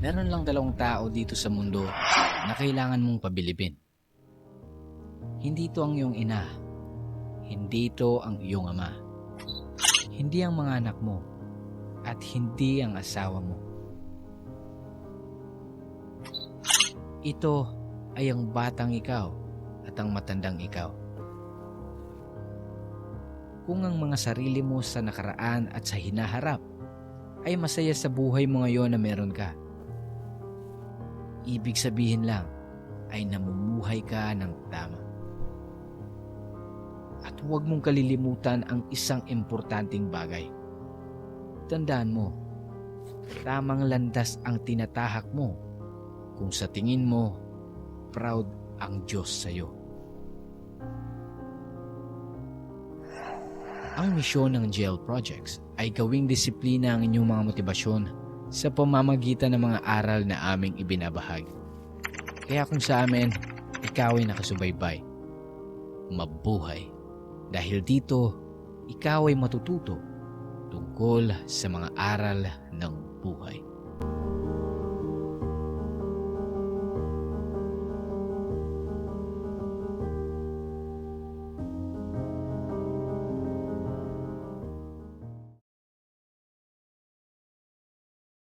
Meron lang dalawang tao dito sa mundo na kailangan mong pabilibin. Hindi ito ang iyong ina. Hindi ito ang iyong ama. Hindi ang mga anak mo. At hindi ang asawa mo. Ito ay ang batang ikaw at ang matandang ikaw. Kung ang mga sarili mo sa nakaraan at sa hinaharap ay masaya sa buhay mo ngayon na meron ka, ibig sabihin lang ay namumuhay ka ng tama. At huwag mong kalilimutan ang isang importanteng bagay. Tandaan mo, tamang landas ang tinatahak mo kung sa tingin mo proud ang Diyos sa iyo. Ang misyon ng GL Projects ay gawing disiplina ang inyong mga motibasyon sa pamamagitan ng mga aral na aming ibinabahagi. Kaya kung sa amin, ikaw ay nakasubaybay, mabuhay. Dahil dito, ikaw ay matututo tungkol sa mga aral ng buhay.